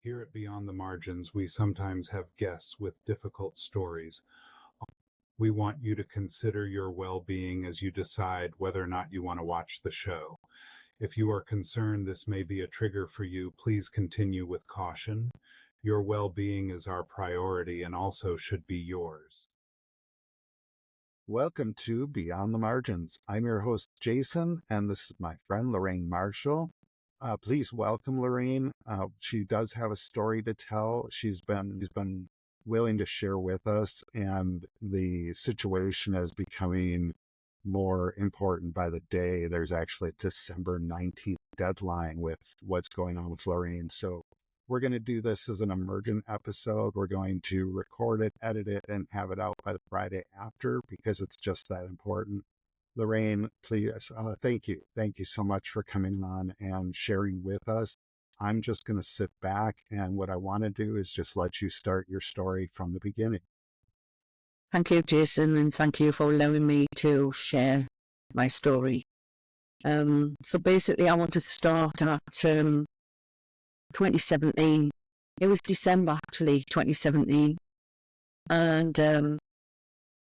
Here at Beyond the Margins, we sometimes have guests with difficult stories. We want you to consider your well-being as you decide whether or not you want to watch the show. If you are concerned this may be a trigger for you, please continue with caution. Your well-being is our priority and also should be yours. Welcome to Beyond the Margins. I'm your host, Jason, and this is my friend, Lorraine Marshall. Please welcome Lorraine. She does have a story to tell. She's been willing to share with us, and the situation is becoming more important by the day. There's actually a December 19th deadline with what's going on with Lorraine. So we're going to do this as an emergent episode. We're going to record it, edit it, and have it out by the Friday after because it's just that important. Lorraine, please, thank you. Thank you so much for coming on and sharing with us. I'm just going to sit back, and what I want to do is just let you start your story from the beginning. Thank you, Jason, and thank you for allowing me to share my story. So basically, I want to start at 2017. It was December, actually, 2017. And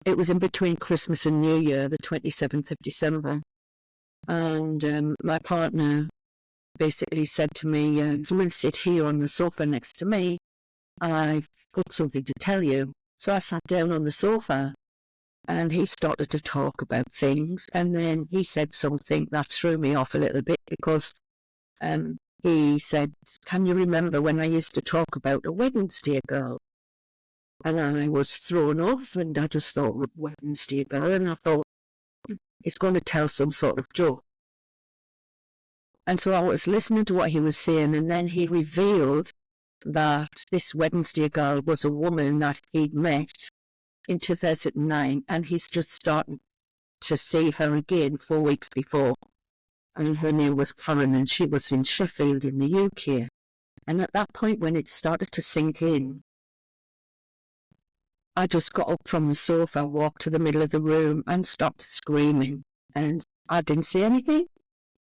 it was in between Christmas and New Year, the 27th of December. And my partner basically said to me, come and sit here on the sofa next to me. I've got something to tell you. So I sat down on the sofa and he started to talk about things. And then he said something that threw me off a little bit because he said, can you remember when I used to talk about a Wednesday girl? And I was thrown off and I just thought, Wednesday girl? And I thought, it's going to tell some sort of joke. And so I was listening to what he was saying, and then he revealed that this Wednesday girl was a woman that he'd met in 2009, and he's just starting to see her again 4 weeks before. And her name was Karen, and she was in Sheffield in the UK. And at that point, when it started to sink in, I just got up from the sofa, walked to the middle of the room and started screaming. And I didn't say anything.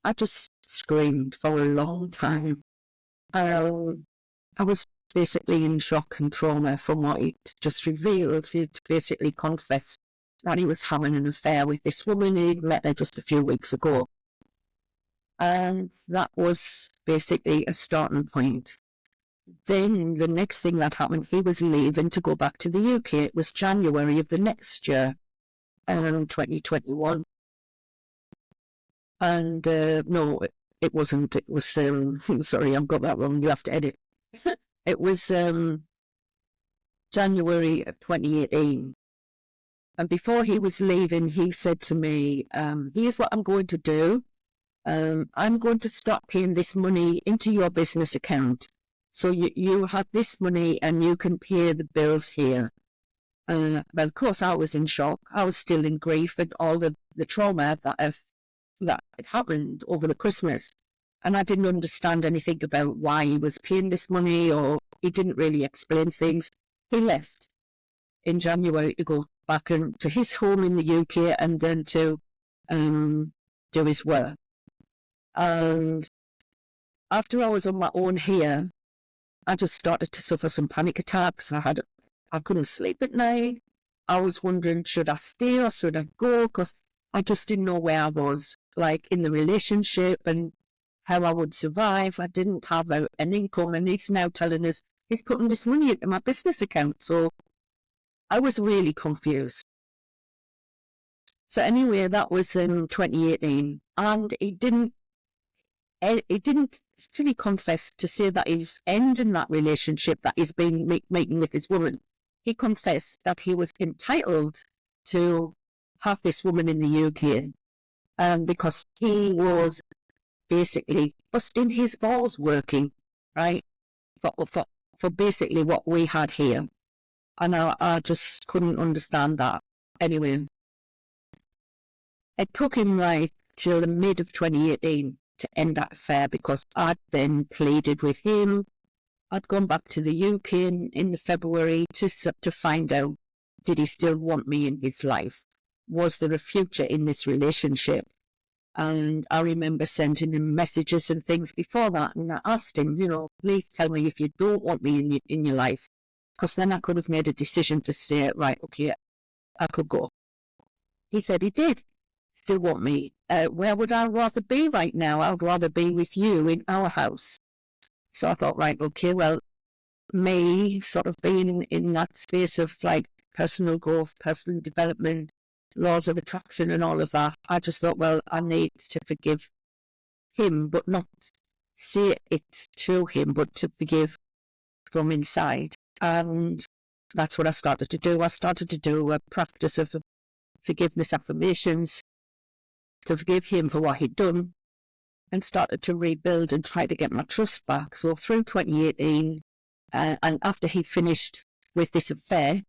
I just screamed for a long time. I was basically in shock and trauma from what it just revealed. He'd basically confessed that he was having an affair with this woman. He'd met her just a few weeks ago. And that was basically a starting point. Then the next thing that happened, he was leaving to go back to the UK. It was January of the next year, 2021. And no, it wasn't. It was, sorry, I've got that wrong. You have to edit. It was January of 2018. And before he was leaving, he said to me, here's what I'm going to do. I'm going to start paying this money into your business account. So you have this money and you can pay the bills here. Well, of course, I was in shock. I was still in grief and all the trauma that had happened over the Christmas. And I didn't understand anything about why he was paying this money, or he didn't really explain things. He left in January to go back to his home in the UK and then to do his work. And after I was on my own here, I just started to suffer some panic attacks. I couldn't sleep at night. I was wondering, should I stay or should I go? Because I just didn't know where I was, like in the relationship and how I would survive. I didn't have an income, and he's now telling us he's putting this money into my business account. So I was really confused. So anyway, that was in 2018, and he didn't actually confess to say that he's ending that relationship that he's been making with his woman. He confessed that he was entitled to have this woman in the UK because he was basically busting his balls working, right, for basically what we had here. And I just couldn't understand that. Anyway, it took him like till the mid of 2018 to end that affair because I'd then pleaded with him. I'd gone back to the UK in the February to find out, did he still want me in his life? Was there a future in this relationship? And I remember sending him messages and things before that. And I asked him, please tell me if you don't want me in your life. Because then I could have made a decision to say, right, okay, I could go. He said he did still want me. Where would I rather be right now? I would rather be with you in our house. So I thought, right, okay, well, me sort of being in that space of like personal growth, personal development, laws of attraction and all of that, I just thought, well, I need to forgive him, but not say it to him, but to forgive from inside. And that's what I started to do. I started to do a practice of forgiveness affirmations to forgive him for what he'd done, and started to rebuild and try to get my trust back. So through 2018, and after he finished with this affair,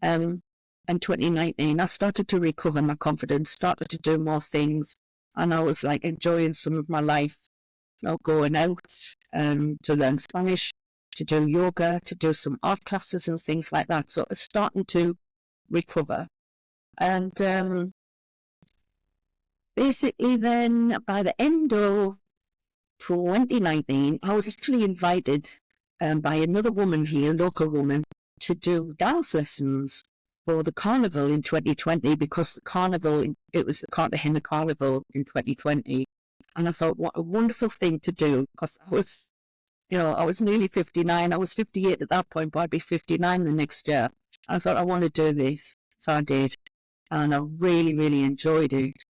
in 2019, I started to recover my confidence, started to do more things, and I was like enjoying some of my life, going out to learn Spanish, to do yoga, to do some art classes and things like that. So it's starting to recover. And basically then by the end of 2019, I was actually invited by another woman here, a local woman, to do dance lessons for the carnival in 2020, because the carnival, it was the Cartagena Carnival in 2020. And I thought, what a wonderful thing to do, because I was nearly 59. I was 58 at that point, but I'd be 59 the next year. I thought, I want to do this. So I did. And I really, really enjoyed it.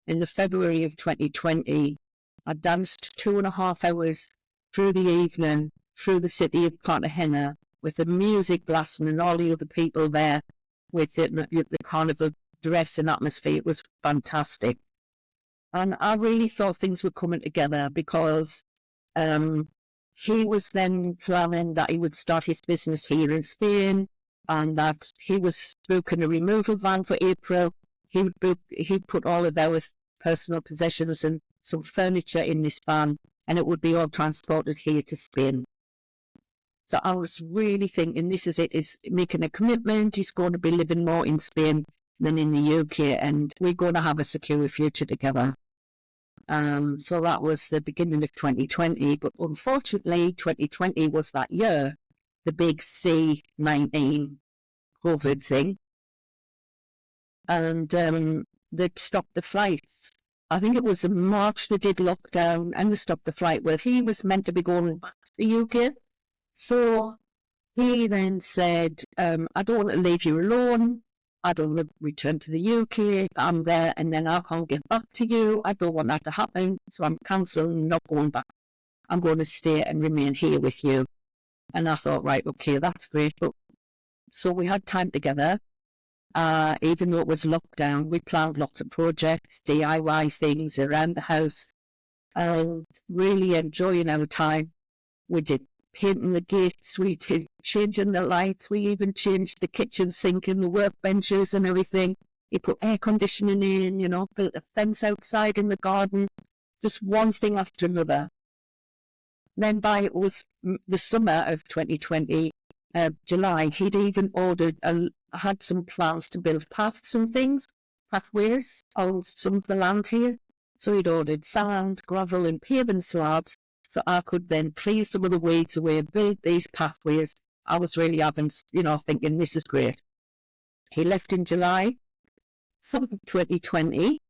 In the February of 2020, I danced 2.5 hours through the evening, through the city of Cartagena, with the music blasting and all the other people there with the carnival dress and atmosphere. It was fantastic. And I really thought things were coming together, because he was then planning that he would start his business here in Spain, and that he was booking a removal van for April. He'd put all of our personal possessions and some furniture in this van, and it would be all transported here to Spain. So I was really thinking, this is it, is making a commitment. He's going to be living more in Spain than in the UK, and we're going to have a secure future together. So that was the beginning of 2020, but unfortunately 2020 was that year, the big C-19 COVID thing, and they'd stopped the flights. I think it was in March they did lockdown and they stopped the flight. Well, he was meant to be going back to the UK. So he then said, I don't want to leave you alone. I don't want to return to the UK. I'm there and then I can't get back to you. I don't want that to happen. So I'm cancelling, not going back. I'm going to stay and remain here with you. And I thought, right, okay, that's great. But so we had time together. Even though it was lockdown, we planned lots of projects, DIY things around the house, and really enjoying our time. We did painting the gates, we did changing the lights, we even changed the kitchen sink and the workbenches and everything. We put air conditioning in, built a fence outside in the garden, just one thing after another. Then it was the summer of 2020, July, he'd even had some plans to build pathways on some of the land here. So he'd ordered sand, gravel and paving slabs, so I could then clear some of the weeds away and build these pathways. I was really thinking this is great. He left in July of 2020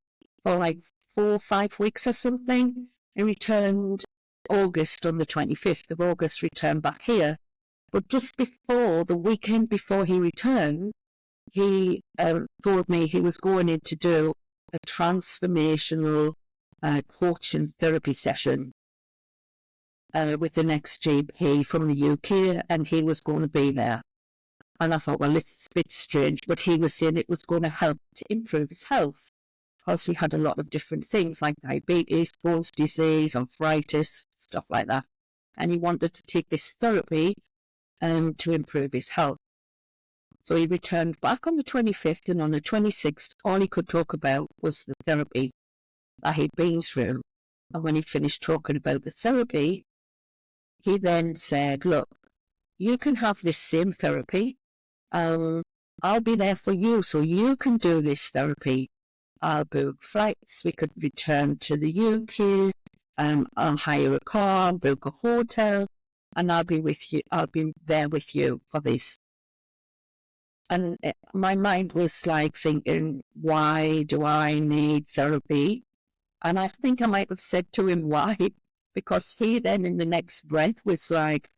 for like 4 or 5 weeks or something. He returned August, on the 25th of August, returned back here. But just before, the weekend before he returned, he told me he was going in to do a transformational coaching therapy session with an ex-GP from the UK, and he was going to be there. And I thought, well, this is a bit strange, but he was saying it was going to help to improve his health, because he had a lot of different things like diabetes, Crohn's disease, arthritis, stuff like that. And he wanted to take this therapy to improve his health. So he returned back on the 25th, and on the 26th, all he could talk about was the therapy that he'd been through. And when he finished talking about the therapy, he then said, look, you can have this same therapy. I'll be there for you, so you can do this therapy. I'll book flights. We could return to the UK. I'll hire a car, book a hotel, and I'll be with you. I'll be there with you for this. And my mind was like thinking, why do I need therapy? And I think I might have said to him, why? Because he then in the next breath was like,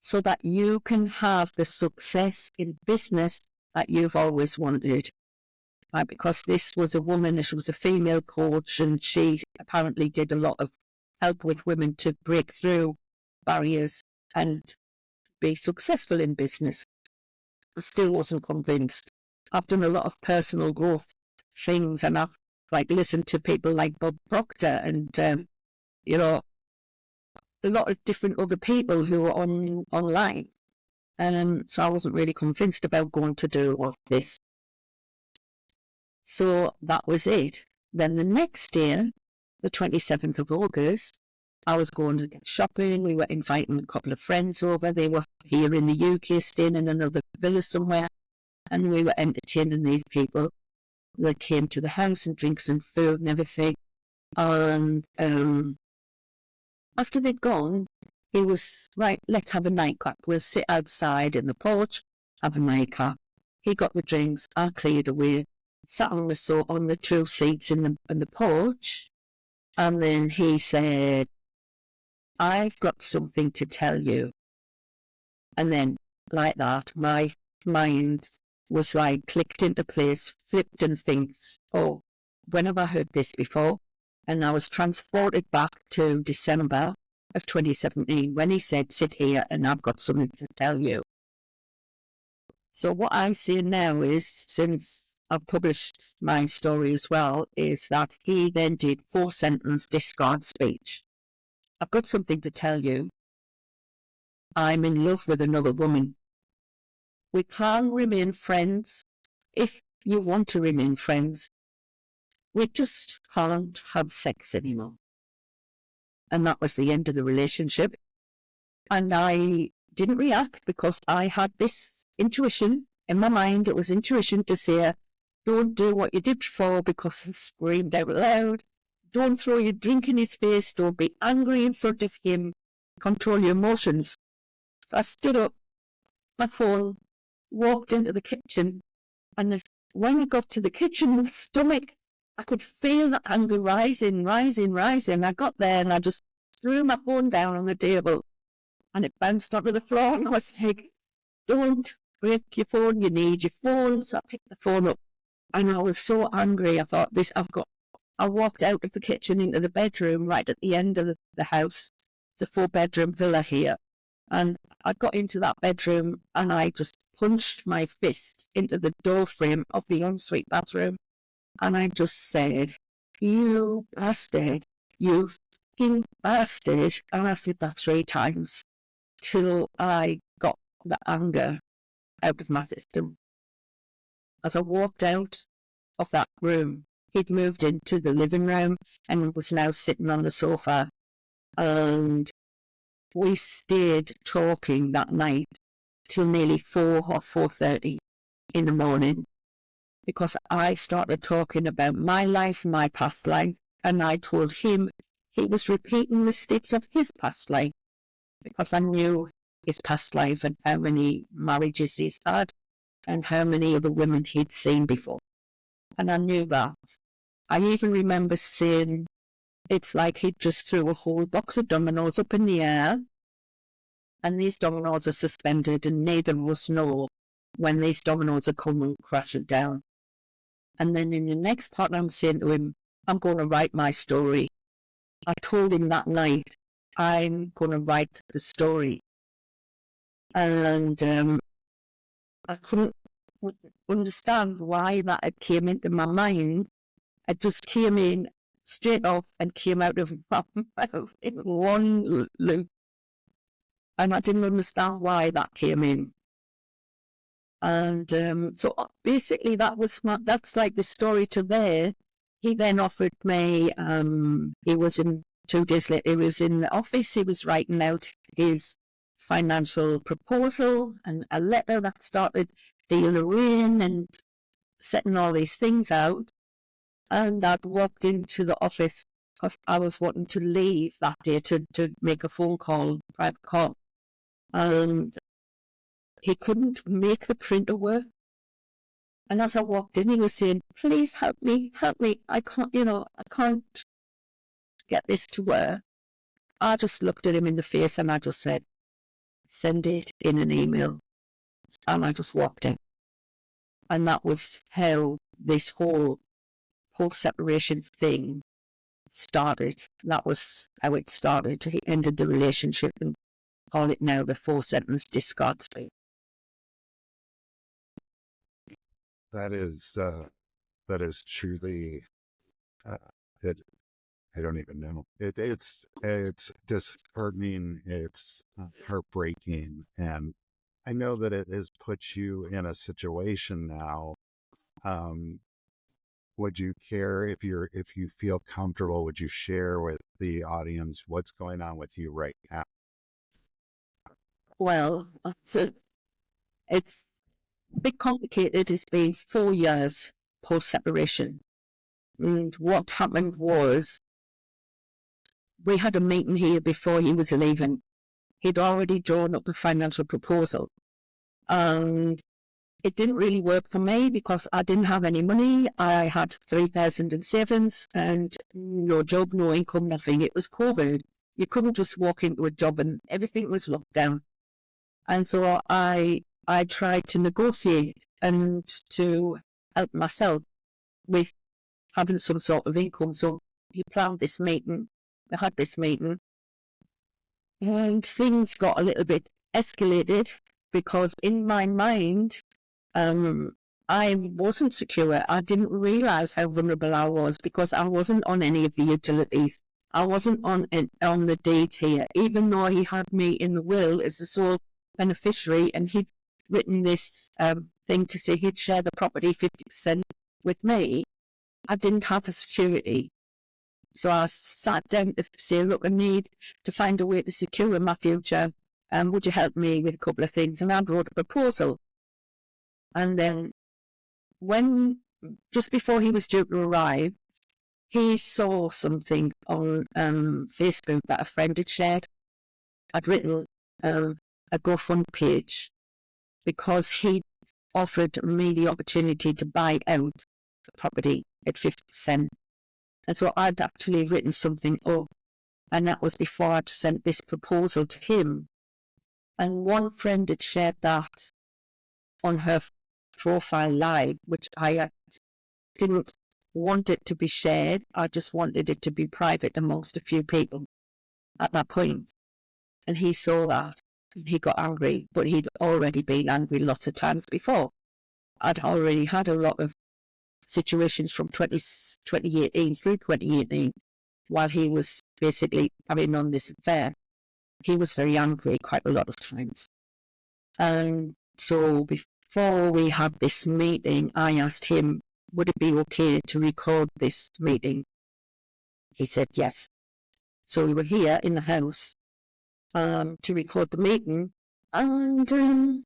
so that you can have the success in business that you've always wanted. Right? Because this was a woman, she was a female coach, and she apparently did a lot of help with women to break through barriers and be successful in business. I still wasn't convinced. I've done a lot of personal growth things, and I've listened to people like Bob Proctor and a lot of different other people who are online. So I wasn't really convinced about going to do all this. So that was it. Then the next day, the 27th of August, I was going to get shopping. We were inviting a couple of friends over. They were here in the UK, staying in another villa somewhere. And we were entertaining these people. They came to the house and drinks and food and everything. And after they'd gone, he was, right, let's have a nightcap. We'll sit outside in the porch, have a nightcap. He got the drinks, I cleared away, sat on the two seats in the porch. And then he said, I've got something to tell you. And then, like that, my mind was like clicked into place, flipped and thinks, oh, when have I heard this before? And I was transported back to December of 2017 when he said, sit here and I've got something to tell you. So what I see now is, since I've published my story as well, is that he then did 4-sentence discard speech. I've got something to tell you. I'm in love with another woman. We can remain friends if you want to remain friends. We just can't have sex anymore. And that was the end of the relationship. And I didn't react because I had this intuition in my mind. It was intuition to say, don't do what you did before, because I screamed out loud. Don't throw your drink in his face. Don't be angry in front of him. Control your emotions. So I stood up, my phone, walked into the kitchen, and when I got to the kitchen, my stomach, I could feel the anger rising. I got there and I just threw my phone down on the table and it bounced onto the floor, and I was like, don't break your phone, you need your phone. So I picked the phone up and I was so angry. I thought, I walked out of the kitchen into the bedroom right at the end of the house. It's a 4-bedroom villa here. And I got into that bedroom and I just punched my fist into the door frame of the ensuite bathroom. And I just said, you bastard, you fucking bastard. And I said that 3 times till I got the anger out of my system. As I walked out of that room, he'd moved into the living room and was now sitting on the sofa. And we stayed talking that night till nearly 4 or 4:30 in the morning, because I started talking about my life, my past life, and I told him he was repeating mistakes of his past life, because I knew his past life and how many marriages he's had and how many other women he'd seen before. And I knew that. I even remember saying, it's like he just threw a whole box of dominoes up in the air, and these dominoes are suspended, and neither of us know when these dominoes are coming crashing down. And then in the next part, I'm saying to him, I'm going to write my story. I told him that night, I'm going to write the story. And I couldn't understand why that came into my mind. It just came in straight off and came out of my mouth in one loop. And I didn't understand why that came in. And so basically that's like the story to there. He then offered me, he was in 2 days later, he was in the office, he was writing out his financial proposal and a letter that started the Lorraine and setting all these things out. And I'd walked into the office because I was wanting to leave that day to make a phone call, private call. And he couldn't make the printer work. And as I walked in, he was saying, please help me. I can't get this to work. I just looked at him in the face and I just said, send it in an email. And I just walked in. And that was how this whole separation thing started. That was how it started. He ended the relationship and call it now the 4-sentence discard state. That is truly, it, I don't even know. It's disheartening. It's heartbreaking, and I know that it has put you in a situation now. Would you care if you feel comfortable? Would you share with the audience what's going on with you right now? Well, it's a bit complicated. It's been 4 years post-separation. And what happened was, we had a meeting here before he was leaving. He'd already drawn up a financial proposal. And it didn't really work for me because I didn't have any money. I had 3,000 in savings and no job, no income, nothing. It was COVID. You couldn't just walk into a job and everything was locked down. And so I tried to negotiate and to help myself with having some sort of income. So we planned this meeting. We had this meeting. And things got a little bit escalated because in my mind, I wasn't secure. I didn't realize how vulnerable I was because I wasn't on any of the utilities. I wasn't on the deed here, even though he had me in the will as the sole beneficiary, and he'd written this thing to say he'd share the property 50% with me. I didn't have a security. So I sat down to say, look, I need to find a way to secure my future. Would you help me with a couple of things? And I wrote a proposal. And then just before he was due to arrive, he saw something on Facebook that a friend had shared. I'd written a GoFundMe page because he offered me the opportunity to buy out the property at 50%. And so I'd actually written something up, and that was before I'd sent this proposal to him. And one friend had shared that on her profile live, which I didn't want it to be shared. I just wanted it to be private amongst a few people at that point. And he saw that and he got angry, but he'd already been angry lots of times before. I'd already had a lot of situations from 2018 through 2018 while he was basically carrying on this affair. He was very angry quite a lot of times. And so before we had this meeting, I asked him, would it be okay to record this meeting? He said yes. So we were here in the house to record the meeting, and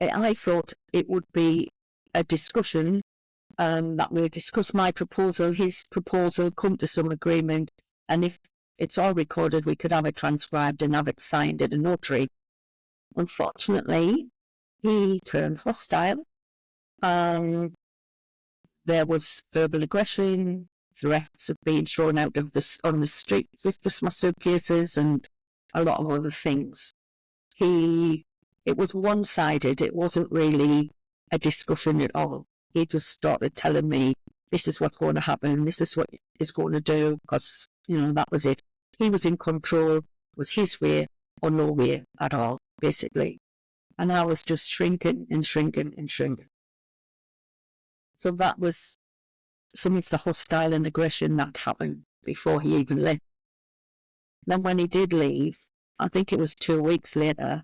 I thought it would be a discussion that we'll discuss my proposal, his proposal, come to some agreement, and if it's all recorded, we could have it transcribed and have it signed at a notary. Unfortunately, he turned hostile. There was verbal aggression, threats of being thrown out of on the streets with my suitcases, and a lot of other things. It was one-sided. It wasn't really a discussion at all. He just started telling me, this is what's going to happen, this is what he's going to do, because, that was it. He was in control. It was his way or no way at all, basically. And I was just shrinking and shrinking and shrinking. So that was some of the hostile and aggression that happened before he even left. Then when he did leave, I think it was 2 weeks later,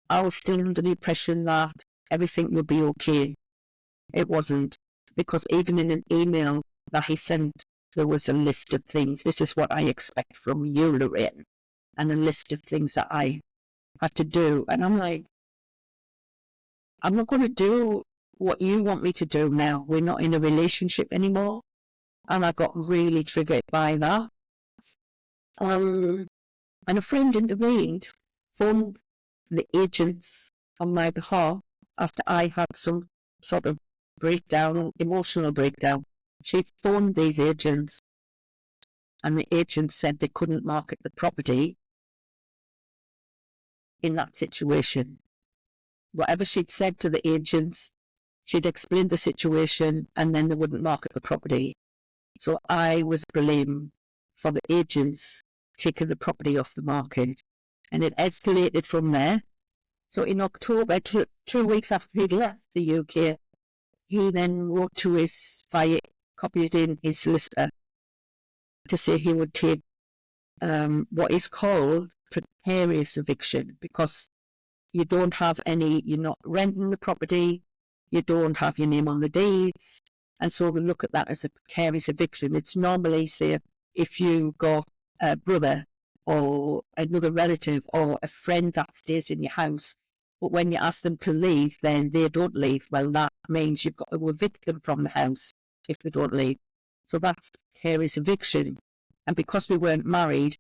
I was still under the impression that everything would be okay. It wasn't, because even in an email that he sent, there was a list of things. This is what I expect from you, Lorraine, and a list of things that I had to do. And I'm like, I'm not going to do what you want me to do now? We're not in a relationship anymore. And I got really triggered by that. And a friend intervened, phoned the agents on my behalf after I had some sort of breakdown, emotional breakdown. She phoned these agents, and the agents said they couldn't market the property in that situation. Whatever she'd said to the agents, she'd explained the situation, and then they wouldn't market the property. So I was blamed for the agents taking the property off the market. And it escalated from there. So in October, 2 weeks after he'd left the UK, he then wrote to copied in his solicitor to say he would take what is called precarious eviction, because you don't have you're not renting the property, you don't have your name on the deeds, and so they look at that as a precarious eviction. It's normally, say, if you got a brother or another relative or a friend that stays in your house, but when you ask them to leave, then they don't leave. Well, that means you've got to evict them from the house if they don't leave. So that's precarious eviction. And because we weren't married,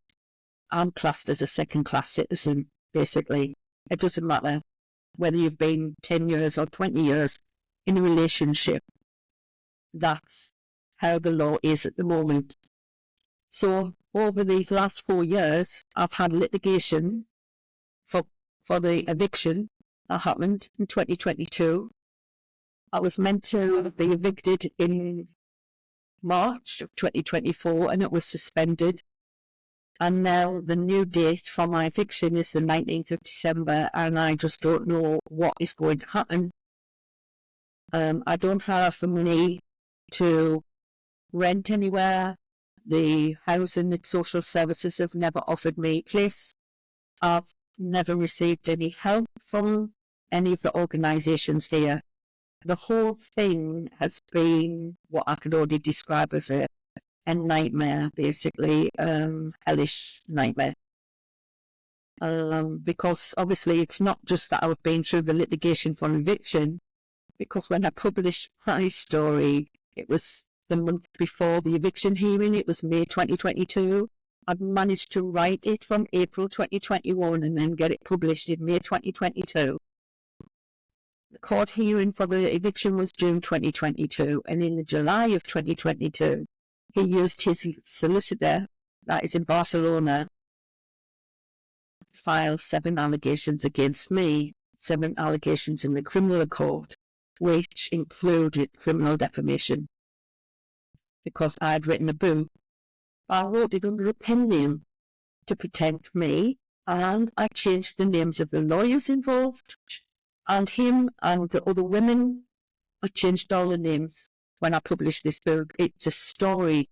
I'm classed as a second-class citizen, basically. It doesn't matter whether you've been 10 years or 20 years in a relationship. That's how the law is at the moment. So over these last 4 years, I've had litigation for the eviction that happened in 2022. I was meant to be evicted in March of 2024, and it was suspended. And now the new date for my eviction is the 19th of December, and I just don't know what is going to happen. I don't have the money to rent anywhere. The housing and social services have never offered me a place. I've never received any help from any of the organisations here. The whole thing has been what I could only describe as a nightmare, basically, hellish nightmare. Because obviously it's not just that I've been through the litigation for eviction, because when I published my story, it was the month before the eviction hearing. It was May 2022. I'd managed to write it from April 2021 and then get it published in May 2022. The court hearing for the eviction was June 2022, and in July of 2022, he used his solicitor, that is in Barcelona, to file 7 allegations against me, 7 allegations in the criminal court, which included criminal defamation. Because I'd written a book, I wrote it under a pen name to protect me, and I changed the names of the lawyers involved, and him and the other women. I changed all the names when I published this book. It's a story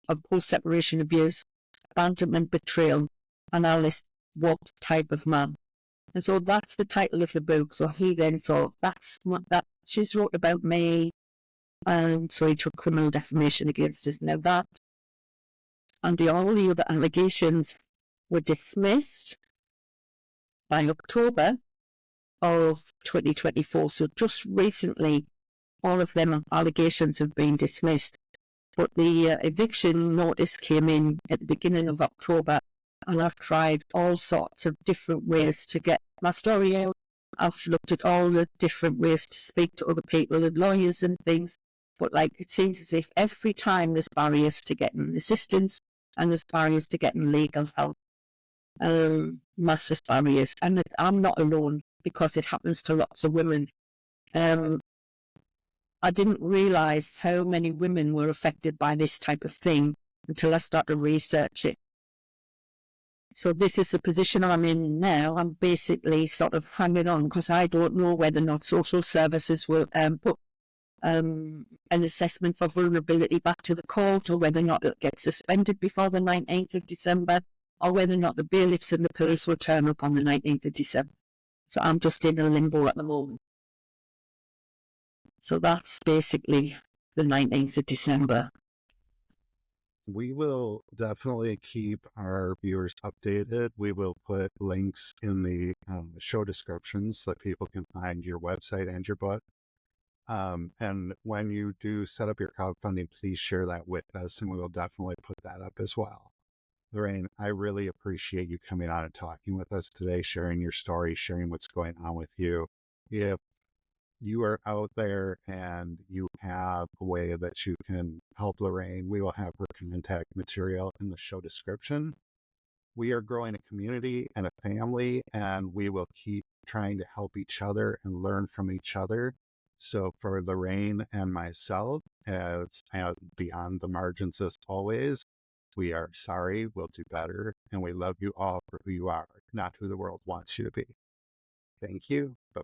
of post-separation abuse, abandonment, betrayal, and I list what type of man. And so that's the title of the book. So he then thought, that's what that she's wrote about me, and so he took criminal defamation against us. Now that and all the other allegations were dismissed by October of 2024. So just recently, all of them allegations have been dismissed. But the eviction notice came in at the beginning of October, and I've tried all sorts of different ways to get my story out. I've looked at all the different ways to speak to other people and lawyers and things. But it seems as if every time there's barriers to getting assistance and there's barriers to getting legal help. Massive barriers. And I'm not alone, because it happens to lots of women. I didn't realise how many women were affected by this type of thing until I started to research it. So this is the position I'm in now. I'm basically sort of hanging on because I don't know whether or not social services will put an assessment for vulnerability back to the court, or whether or not it gets suspended before the 19th of December, or whether or not the bailiffs and the police will turn up on the 19th of December. So I'm just in a limbo at the moment. So that's basically the 19th of December. We will definitely keep our viewers updated. We will put links in the show descriptions so that people can find your website and your book. And when you do set up your crowdfunding, please share that with us, and we will definitely put that up as well. Lorraine, I really appreciate you coming on and talking with us today, sharing your story, sharing what's going on with you. If you are out there and you have a way that you can help Lorraine, we will have her contact material in the show description. We are growing a community and a family, and we will keep trying to help each other and learn from each other. So for Lorraine and myself, as Beyond the Margins as always, we are sorry, we'll do better, and we love you all for who you are, not who the world wants you to be. Thank you. Bye.